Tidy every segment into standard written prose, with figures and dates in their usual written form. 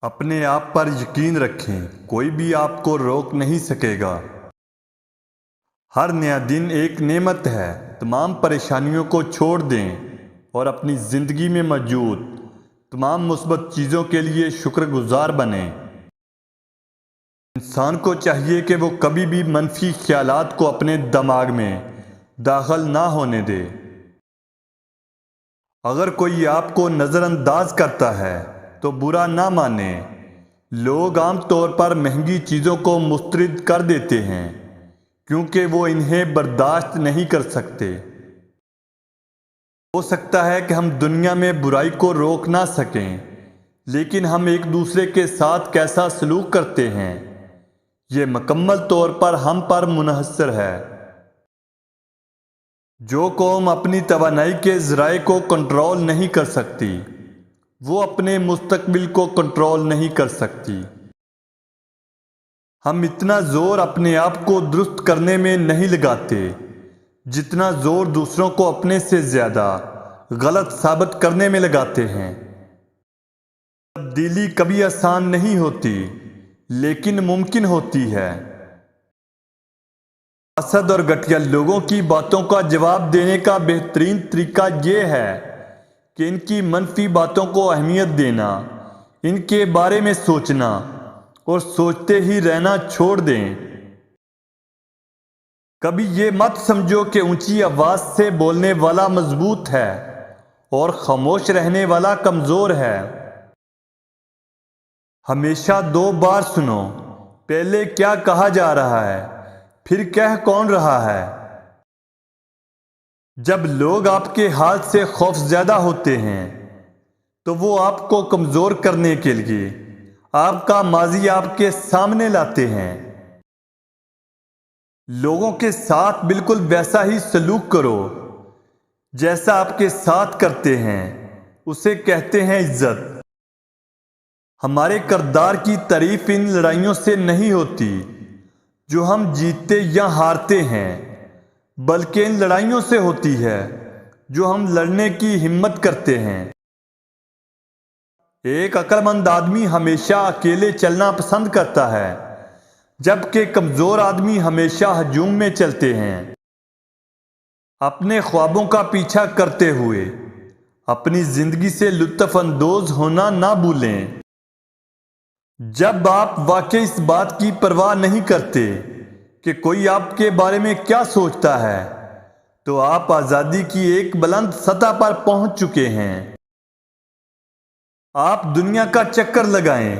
اپنے آپ پر یقین رکھیں، کوئی بھی آپ کو روک نہیں سکے گا۔ ہر نیا دن ایک نعمت ہے۔ تمام پریشانیوں کو چھوڑ دیں اور اپنی زندگی میں موجود تمام مثبت چیزوں کے لیے شکر گزار بنیں۔ انسان کو چاہیے کہ وہ کبھی بھی منفی خیالات کو اپنے دماغ میں داخل نہ ہونے دے۔ اگر کوئی آپ کو نظر انداز کرتا ہے تو برا نہ مانیں۔ لوگ عام طور پر مہنگی چیزوں کو مسترد کر دیتے ہیں کیونکہ وہ انہیں برداشت نہیں کر سکتے۔ ہو سکتا ہے کہ ہم دنیا میں برائی کو روک نہ سکیں، لیکن ہم ایک دوسرے کے ساتھ کیسا سلوک کرتے ہیں یہ مکمل طور پر ہم پر منحصر ہے۔ جو قوم اپنی توانائی کے ذرائع کو کنٹرول نہیں کر سکتی وہ اپنے مستقبل کو کنٹرول نہیں کر سکتی۔ ہم اتنا زور اپنے آپ کو درست کرنے میں نہیں لگاتے جتنا زور دوسروں کو اپنے سے زیادہ غلط ثابت کرنے میں لگاتے ہیں۔ تبدیلی کبھی آسان نہیں ہوتی لیکن ممکن ہوتی ہے۔ حسد اور گھٹیا لوگوں کی باتوں کا جواب دینے کا بہترین طریقہ یہ ہے کہ ان کی منفی باتوں کو اہمیت دینا، ان کے بارے میں سوچنا اور سوچتے ہی رہنا چھوڑ دیں۔ کبھی یہ مت سمجھو کہ اونچی آواز سے بولنے والا مضبوط ہے اور خاموش رہنے والا کمزور ہے۔ ہمیشہ دو بار سنو، پہلے کیا کہا جا رہا ہے پھر کہہ کون رہا ہے۔ جب لوگ آپ کے حال سے خوف زدہ ہوتے ہیں تو وہ آپ کو کمزور کرنے کے لیے آپ کا ماضی آپ کے سامنے لاتے ہیں۔ لوگوں کے ساتھ بالکل ویسا ہی سلوک کرو جیسا آپ کے ساتھ کرتے ہیں، اسے کہتے ہیں عزت۔ ہمارے کردار کی تعریف ان لڑائیوں سے نہیں ہوتی جو ہم جیتتے یا ہارتے ہیں، بلکہ ان لڑائیوں سے ہوتی ہے جو ہم لڑنے کی ہمت کرتے ہیں۔ ایک عقل مند آدمی ہمیشہ اکیلے چلنا پسند کرتا ہے جبکہ کمزور آدمی ہمیشہ ہجوم میں چلتے ہیں۔ اپنے خوابوں کا پیچھا کرتے ہوئے اپنی زندگی سے لطف اندوز ہونا نہ بھولیں۔ جب آپ واقعی اس بات کی پرواہ نہیں کرتے کہ کوئی آپ کے بارے میں کیا سوچتا ہے تو آپ آزادی کی ایک بلند سطح پر پہنچ چکے ہیں۔ آپ دنیا کا چکر لگائیں،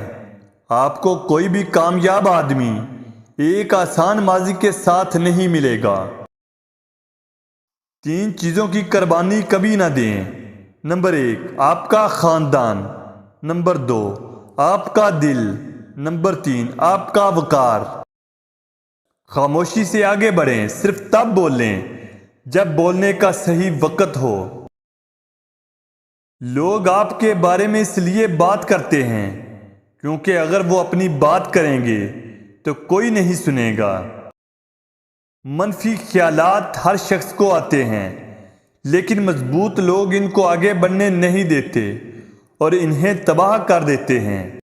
آپ کو کوئی بھی کامیاب آدمی ایک آسان ماضی کے ساتھ نہیں ملے گا۔ 3 چیزوں کی قربانی کبھی نہ دیں۔ نمبر 1 آپ کا خاندان، نمبر 2 آپ کا دل، نمبر 3 آپ کا وقار۔ خاموشی سے آگے بڑھیں، صرف تب بولیں جب بولنے کا صحیح وقت ہو۔ لوگ آپ کے بارے میں اس لیے بات کرتے ہیں کیونکہ اگر وہ اپنی بات کریں گے تو کوئی نہیں سنے گا۔ منفی خیالات ہر شخص کو آتے ہیں لیکن مضبوط لوگ ان کو آگے بڑھنے نہیں دیتے اور انہیں تباہ کر دیتے ہیں۔